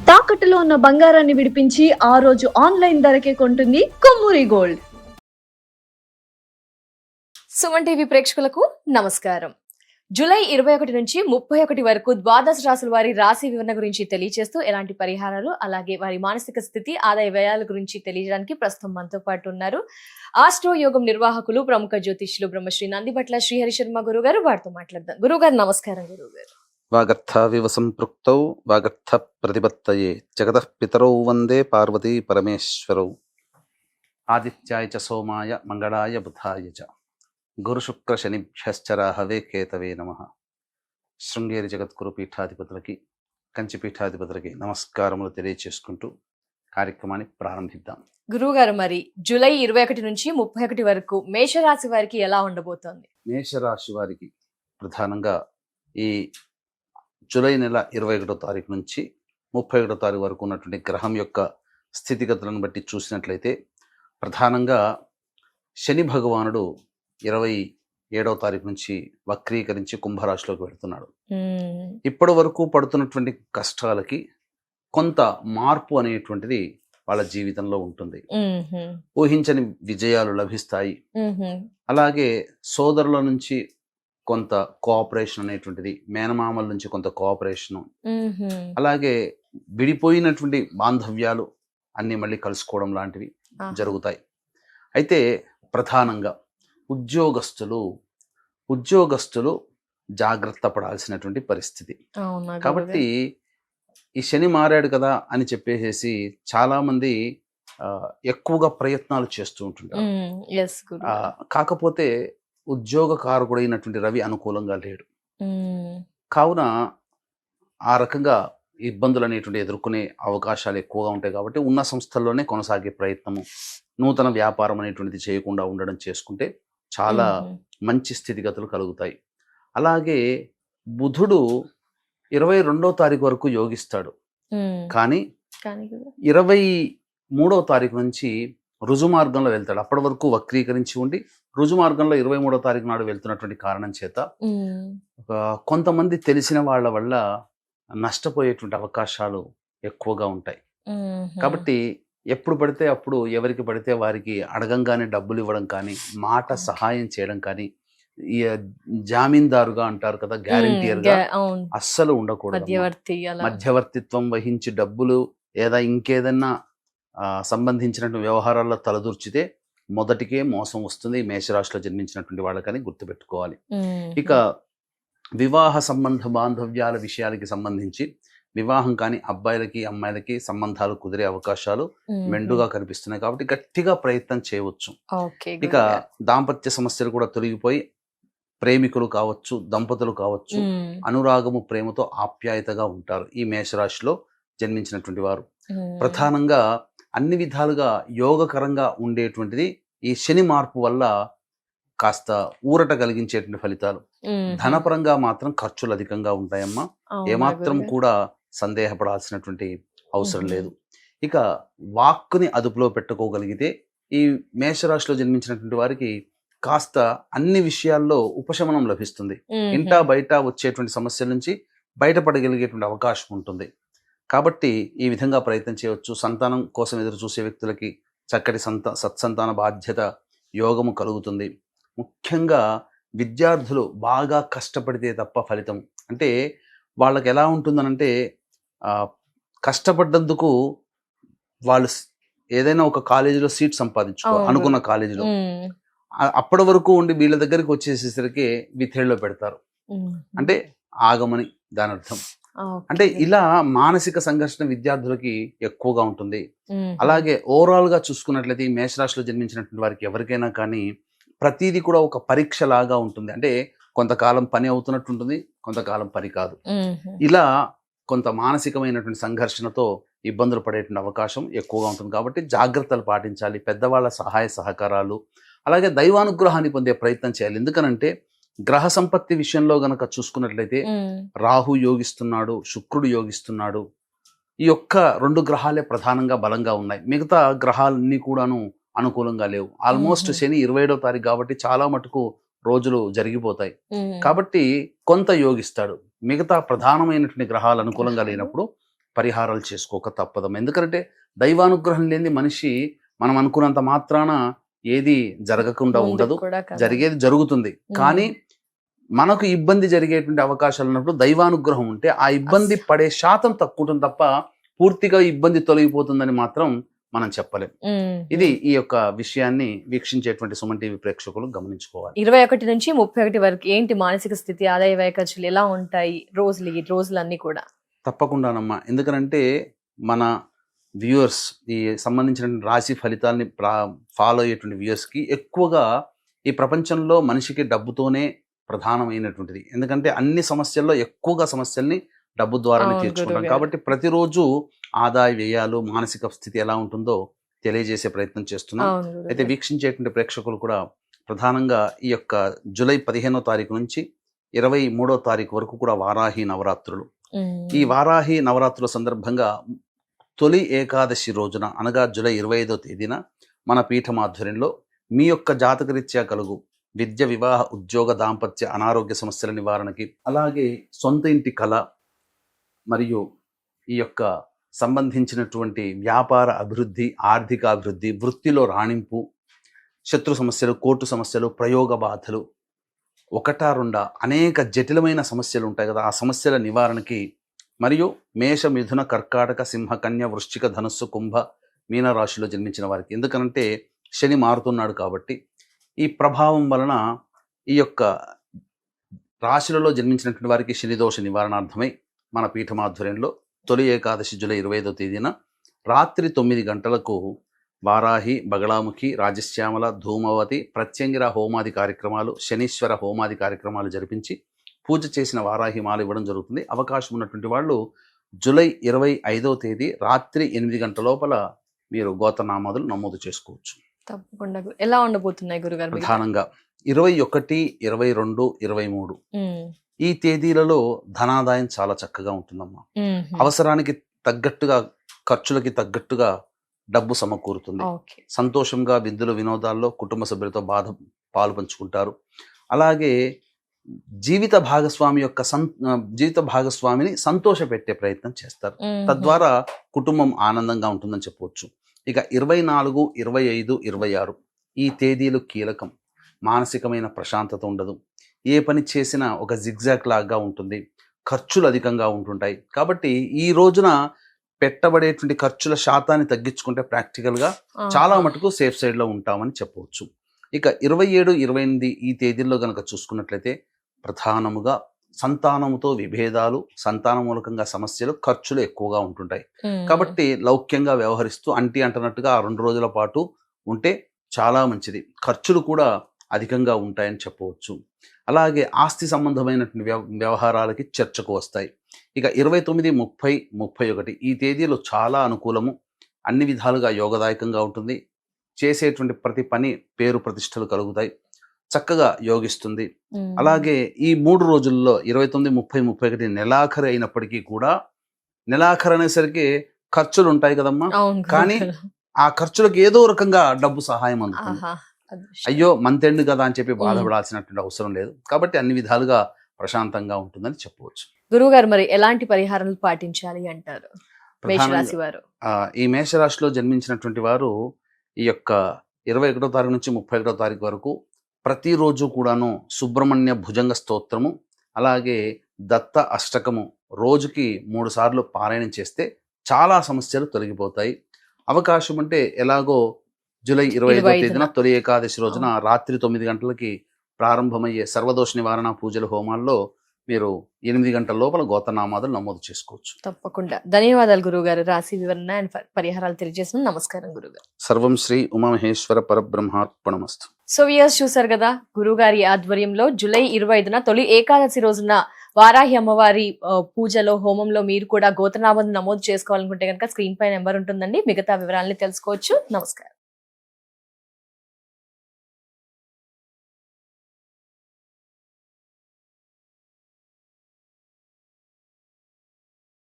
తాకట్టులో ఉన్న బంగారాన్ని విడిపించి ఆ రోజు ఆన్లైన్ ధరకే కొంటుంది కొమ్మూరి గోల్డ్. సుమన్ టీవీ ప్రేక్షకులకు నమస్కారం. జూలై 21 నుంచి 31 వరకు ద్వాదశ రాశుల వారి రాశి వివరణ గురించి తెలియజేస్తూ ఎలాంటి పరిహారాలు అలాగే వారి మానసిక స్థితి ఆదాయ వ్యయాల గురించి తెలియజేయడానికి ప్రస్తుతం మనతో పాటు ఉన్నారు ఆస్ట్రో యోగం నిర్వాహకులు ప్రముఖ జ్యోతిష్యులు బ్రహ్మశ్రీ నందిబట్ల శ్రీహరి శర్మ గురువు గారు. వారితో మాట్లాడదాం. గురువు గారు నమస్కారం. గురువు గారు వాగర్థావివ సంపృక్తౌ వాగర్థ ప్రతిపత్తయే జగతః పితరౌ వందే పార్వతీ పరమేశ్వరౌ ఆదిత్యాయ చ సోమాయ మంగళాయ బుధాయ చ గురు శుక్ర శనిభ్యశ్చ రాహవే కేతవే నమః. శృంగేరి జగద్గురు పీఠాధిపతులకి కంచి పీఠాధిపతులకి నమస్కారములు తెలియచేసుకుంటూ కార్యక్రమాన్ని ప్రారంభిద్దాం. గురువు గారు, మరి జూలై 21 నుంచి 31 వరకు మేషరాశి వారికి ఎలా ఉండబోతోంది? మేషరాశి వారికి ప్రధానంగా ఈ జూలై నెల 21వ తారీఖు నుంచి 31వ తారీఖు వరకు ఉన్నటువంటి గ్రహం యొక్క స్థితిగతులను బట్టి చూసినట్లయితే ప్రధానంగా శని భగవానుడు 27వ తారీఖు నుంచి వక్రీకరించి కుంభరాశిలోకి వెళుతున్నాడు. ఇప్పటి వరకు పడుతున్నటువంటి కష్టాలకి కొంత మార్పు అనేటువంటిది వాళ్ళ జీవితంలో ఉంటుంది. ఊహించని విజయాలు లభిస్తాయి. అలాగే సోదరుల నుంచి కొంత కోఆపరేషన్ అనేటువంటిది, మేనమామల నుంచి కొంత కోఆపరేషను, అలాగే విడిపోయినటువంటి బాంధవ్యాలు అన్ని మళ్ళీ కలుసుకోవడం లాంటివి జరుగుతాయి. అయితే ప్రధానంగా ఉద్యోగస్తులు జాగ్రత్త పడాల్సినటువంటి పరిస్థితి. కాబట్టి ఈ శని మారాడు కదా అని చెప్పేసి చాలా మంది ఎక్కువగా ప్రయత్నాలు చేస్తూ ఉంటుంటారు. కాకపోతే ఉద్యోగకారకుడైనటువంటి రవి అనుకూలంగా లేడు. కావున ఆ రకంగా ఇబ్బందులు అనేటువంటి ఎదుర్కొనే అవకాశాలు ఎక్కువగా ఉంటాయి. కాబట్టి ఉన్న సంస్థల్లోనే కొనసాగే ప్రయత్నము, నూతన వ్యాపారం అనేటువంటిది చేయకుండా ఉండడం చేసుకుంటే చాలా మంచి స్థితిగతులు కలుగుతాయి. అలాగే బుధుడు 22వ తారీఖు వరకు యోగిస్తాడు. కానీ 23వ తారీఖు నుంచి రుజుమార్గంలో వెళ్తాడు. అప్పటి వరకు వక్రీకరించి ఉండి రుజుమార్గంలో 23వ తారీఖు నాడు వెళ్తున్నటువంటి కారణం చేత కొంతమంది తెలిసిన వాళ్ళ వల్ల నష్టపోయేటువంటి అవకాశాలు ఎక్కువగా ఉంటాయి. కాబట్టి ఎప్పుడు పడితే అప్పుడు ఎవరికి పడితే వారికి అడగంగానే డబ్బులు ఇవ్వడం కానీ, మాట సహాయం చేయడం కానీ, ఈ జామీందారుగా అంటారు కదా, గ్యారంటీయర్గా అస్సలు ఉండకూడదు. మధ్యవర్తిత్వం వహించి డబ్బులు లేదా ఇంకేదన్నా సంబంధించినటువంటి వ్యవహారాల్లో తలదూర్చితే మొదటికే మోసం వస్తుంది. మేషరాశిలో జన్మించినటువంటి వాళ్ళకని గుర్తుపెట్టుకోవాలి. ఇక వివాహ సంబంధ బాంధవ్యాల విషయాలకి సంబంధించి వివాహం కానీ అబ్బాయిలకి అమ్మాయిలకి సంబంధాలు కుదిరే అవకాశాలు మెండుగా కనిపిస్తున్నాయి. కాబట్టి గట్టిగా ప్రయత్నం చేయవచ్చు. ఇక దాంపత్య సమస్యలు కూడా తొలగిపోయి ప్రేమికులు కావచ్చు, దంపతులు కావచ్చు, అనురాగము ప్రేమతో ఆప్యాయతగా ఉంటారు ఈ మేషరాశిలో జన్మించినటువంటి వారు. ప్రధానంగా అన్ని విధాలుగా యోగకరంగా ఉండేటువంటిది ఈ శని మార్పు వల్ల కాస్త ఊరట కలిగించేటువంటి ఫలితాలు. ధనపరంగా మాత్రం ఖర్చులు అధికంగా ఉంటాయమ్మా, ఏమాత్రం కూడా సందేహపడాల్సినటువంటి అవసరం లేదు. ఇక వాక్కుని అదుపులో పెట్టుకోగలిగితే ఈ మేషరాశిలో జన్మించినటువంటి వారికి కాస్త అన్ని విషయాల్లో ఉపశమనం లభిస్తుంది. ఇంటా బయట వచ్చేటువంటి సమస్యల నుంచి బయటపడగలిగేటువంటి అవకాశం ఉంటుంది. కాబట్టి ఈ విధంగా ప్రయత్నం చేయవచ్చు. సంతానం కోసం ఎదురు చూసే వ్యక్తులకి చక్కటి సత్సంతాన బాధ్యత యోగము కలుగుతుంది. ముఖ్యంగా విద్యార్థులు బాగా కష్టపడితే తప్ప ఫలితం అంటే వాళ్ళకి ఎలా ఉంటుందనంటే, కష్టపడ్డందుకు వాళ్ళు ఏదైనా ఒక కాలేజీలో సీట్ సంపాదించుకో అనుకున్న కాలేజీలో, అప్పటి వరకు ఉండి వీళ్ళ దగ్గరికి వచ్చేసేసరికి విథేళ్ళలో పెడతారు. అంటే ఆగమని దాని అర్థం. అంటే ఇలా మానసిక సంఘర్షణ విద్యార్థులకి ఎక్కువగా ఉంటుంది. అలాగే ఓవరాల్ గా చూసుకున్నట్లయితే ఈ మేషరాశిలో జన్మించినటువంటి వారికి ఎవరికైనా కానీ ప్రతిదీ కూడా ఒక పరీక్ష లాగా ఉంటుంది. అంటే కొంతకాలం పని అవుతున్నట్టు ఉంటుంది, కొంతకాలం పని కాదు. ఇలా కొంత మానసికమైనటువంటి సంఘర్షణతో ఇబ్బందులు పడేటువంటి అవకాశం ఎక్కువగా ఉంటుంది. కాబట్టి జాగ్రత్తలు పాటించాలి. పెద్దవాళ్ళ సహాయ సహకారాలు, అలాగే దైవానుగ్రహాన్ని పొందే ప్రయత్నం చేయాలి. ఎందుకనంటే గ్రహ సంపత్తి విషయంలో గనక చూసుకున్నట్లయితే రాహు యోగిస్తున్నాడు, శుక్రుడు యోగిస్తున్నాడు. ఈ యొక్క 2 గ్రహాలే ప్రధానంగా బలంగా ఉన్నాయి. మిగతా గ్రహాలన్నీ కూడాను అనుకూలంగా లేవు. ఆల్మోస్ట్ శని 27వ తారీఖు కాబట్టి చాలా మటుకు రోజులు జరిగిపోతాయి. కాబట్టి కొంత యోగిస్తాడు. మిగతా ప్రధానమైనటువంటి గ్రహాలు అనుకూలంగా లేనప్పుడు పరిహారాలు చేసుకోక తప్పదమ్మా. ఎందుకంటే దైవానుగ్రహం లేని మనిషి మనం అనుకున్నంత మాత్రాన ఏది జరగకుండా ఉండదు, జరిగేది జరుగుతుంది. కానీ మనకు ఇబ్బంది జరిగేటువంటి అవకాశాలు ఉన్నప్పుడు దైవానుగ్రహం ఉంటే ఆ ఇబ్బంది పడే శాతం తక్కువ ఉంటుంది తప్ప పూర్తిగా ఇబ్బంది తొలగిపోతుందని మాత్రం మనం చెప్పలేం. ఇది ఈ యొక్క విషయాన్ని వీక్షించేటువంటి సుమన్ టీవీ ప్రేక్షకులు గమనించుకోవాలి. 21 నుంచి 31 వరకు ఏంటి మానసిక స్థితి, ఆదాయ వ్యయ ఖర్చులు ఎలా ఉంటాయి రోజులన్నీ కూడా? తప్పకుండానమ్మా. ఎందుకంటే మన వ్యూవర్స్ ఈ సంబంధించిన రాశి ఫలితాలని ఫాలో అయ్యేటువంటి వ్యూవర్స్కి ఎక్కువగా ఈ ప్రపంచంలో మనిషికి డబ్బుతోనే ప్రధానమైనటువంటిది. ఎందుకంటే అన్ని సమస్యల్లో ఎక్కువగా సమస్యల్ని డబ్బు ద్వారానే తీర్చుకుంటాం. కాబట్టి ప్రతిరోజు ఆదాయ వ్యయాలు, మానసిక స్థితి ఎలా ఉంటుందో తెలియజేసే ప్రయత్నం చేస్తున్నాం. అయితే వీక్షించేటువంటి ప్రేక్షకులు కూడా ప్రధానంగా ఈ యొక్క జూలై 15వ తారీఖు నుంచి 23వ తారీఖు వరకు కూడా వారాహి నవరాత్రులు. ఈ వారాహి నవరాత్రుల సందర్భంగా తొలి ఏకాదశి రోజున అనగా జూలై 25వ తేదీన మన పీఠం ఆధ్వర్యంలో మీ యొక్క జాతకరీత్యా కలుగు విద్య, వివాహ, ఉద్యోగ, దాంపత్య, అనారోగ్య సమస్యల నివారణకి, అలాగే సొంత ఇంటి కళ మరియు ఈ యొక్క సంబంధించినటువంటి వ్యాపార అభివృద్ధి, ఆర్థిక అభివృద్ధి, వృత్తిలో రాణింపు, శత్రు సమస్యలు, కోర్టు సమస్యలు, ప్రయోగ బాధలు, ఒకటా రెండా అనేక జటిలమైన సమస్యలు ఉంటాయి కదా, ఆ సమస్యల నివారణకి మరియు మేష, మిథున, కర్కాటక, సింహ, కన్య, వృశ్చిక, ధనుస్సు, కుంభ, మీన రాశిలో జన్మించిన వారికి, ఎందుకంటే శని మారుతున్నాడు కాబట్టి ఈ ప్రభావం వలన ఈ యొక్క రాశులలో జన్మించినటువంటి వారికి శని దోష నివారణార్థమై మన పీఠం ఆధ్వర్యంలో తొలి ఏకాదశి జూలై 25వ తేదీన రాత్రి 9 గంటలకు వారాహి, బగళాముఖి, రాజశ్యామల, ధూమవతి, ప్రత్యంగిర హోమాది కార్యక్రమాలు, శనీశ్వర హోమాది కార్యక్రమాలు జరిపించి పూజ చేసిన వారాహి మాల ఇవ్వడం జరుగుతుంది. అవకాశం ఉన్నటువంటి వాళ్ళు జూలై 25వ తేదీ రాత్రి 8 గంటల లోపల మీరు గోత్రనామాదులు నమోదు చేసుకోవచ్చు. తప్పకుండా. ఎలా ఉండబోతున్నాయి గురుగారు? ప్రధానంగా 21, 22, 23 ఈ తేదీలలో ధనాదాయం చాలా చక్కగా ఉంటుందమ్మా. అవసరానికి తగ్గట్టుగా, ఖర్చులకి తగ్గట్టుగా డబ్బు సమకూరుతుంది. సంతోషంగా విందులు, వినోదాల్లో కుటుంబ సభ్యులతో పాలు పంచుకుంటారు. అలాగే జీవిత భాగస్వామిని సంతోష పెట్టే ప్రయత్నం చేస్తారు. తద్వారా కుటుంబం ఆనందంగా ఉంటుందని చెప్పవచ్చు. ఇక 24, 25, 26 ఈ తేదీలు కీలకం. మానసికమైన ప్రశాంతత ఉండదు. ఏ పని చేసినా ఒక జిగ్జాగ్ లాగా ఉంటుంది. ఖర్చులు అధికంగా ఉంటుంటాయి. కాబట్టి ఈ రోజున పెట్టబడేటువంటి ఖర్చుల శాతాన్ని తగ్గించుకుంటే ప్రాక్టికల్గా చాలా మటుకు సేఫ్ సైడ్లో ఉంటామని చెప్పవచ్చు. ఇక 27, 28 ఈ తేదీల్లో కనుక చూసుకున్నట్లయితే ప్రధానముగా సంతానముతో విభేదాలు, సంతాన మూలకంగా సమస్యలు, ఖర్చులు ఎక్కువగా ఉంటుంటాయి. కాబట్టి లౌక్యంగా వ్యవహరిస్తూ అంటున్నట్టుగా ఆ 2 రోజుల పాటు ఉంటే చాలా మంచిది. ఖర్చులు కూడా అధికంగా ఉంటాయని చెప్పవచ్చు. అలాగే ఆస్తి సంబంధమైనటువంటి వ్యవహారాలకి చర్చకు వస్తాయి. ఇక 29, 30, 31 ఈ తేదీలు చాలా అనుకూలము. అన్ని విధాలుగా యోగదాయకంగా ఉంటుంది. చేసేటువంటి ప్రతి పని పేరు ప్రతిష్టలు కలుగుతాయి. చక్కగా యోగిస్తుంది. అలాగే ఈ 3 రోజుల్లో 29, 30, 31 నెలాఖరు అయినప్పటికీ కూడా నెలాఖరు అనేసరికి ఖర్చులు ఉంటాయి కదమ్మా. కానీ ఆ ఖర్చులకు ఏదో రకంగా డబ్బు సహాయం అందుతుంది. అయ్యో మంత్ ఎండ్ కదా అని చెప్పి బాధపడాల్సినటువంటి అవసరం లేదు. కాబట్టి అన్ని విధాలుగా ప్రశాంతంగా ఉంటుందని చెప్పవచ్చు. గురువు గారు, మరి ఎలాంటి పరిహారాలు పాటించాలి అంటారు మేషరాశి వారు? ఈ మేషరాశిలో జన్మించినటువంటి వారు ఈ యొక్క 21వ తారీఖు నుంచి 31వ తారీఖు వరకు ప్రతిరోజు కూడాను సుబ్రహ్మణ్య భుజంగ స్తోత్రము, అలాగే దత్త అష్టకము రోజుకి 3 సార్లు పారాయణం చేస్తే చాలా సమస్యలు తొలగిపోతాయి. అవకాశం ఉంటే ఎలాగో జూలై 25వ తేదీన తొలి ఏకాదశి రోజున రాత్రి 9 గంటలకి ప్రారంభమయ్యే సర్వదోష నివారణ పూజల హోమాల్లో మీరు 8 గంటల లోపల గోత్రనామాదులు నమోదు చేసుకోవచ్చు. తప్పకుండా. ధన్యవాదాలు గురువు గారు. రాశి వివరణ అండ్ పరిహారాలు తెలియజేసిన. నమస్కారం గురుగారు. సర్వం శ్రీ ఉమామహేశ్వర పరబ్రహ్మార్పణమస్తు. సో వ్యూయర్స్ చూసారు కదా, గురువు గారి ఆధ్వర్యంలో జూలై 25న తొలి ఏకాదశి రోజున వారాహి అమ్మవారి పూజలో, హోమంలో మీరు కూడా గోత్రనామాన్ని నమోదు చేసుకోవాలనుకుంటే కనుక స్క్రీన్ పై నెంబర్ ఉంటుందండి. మిగతా వివరాలని తెలుసుకోవచ్చు. నమస్కారం.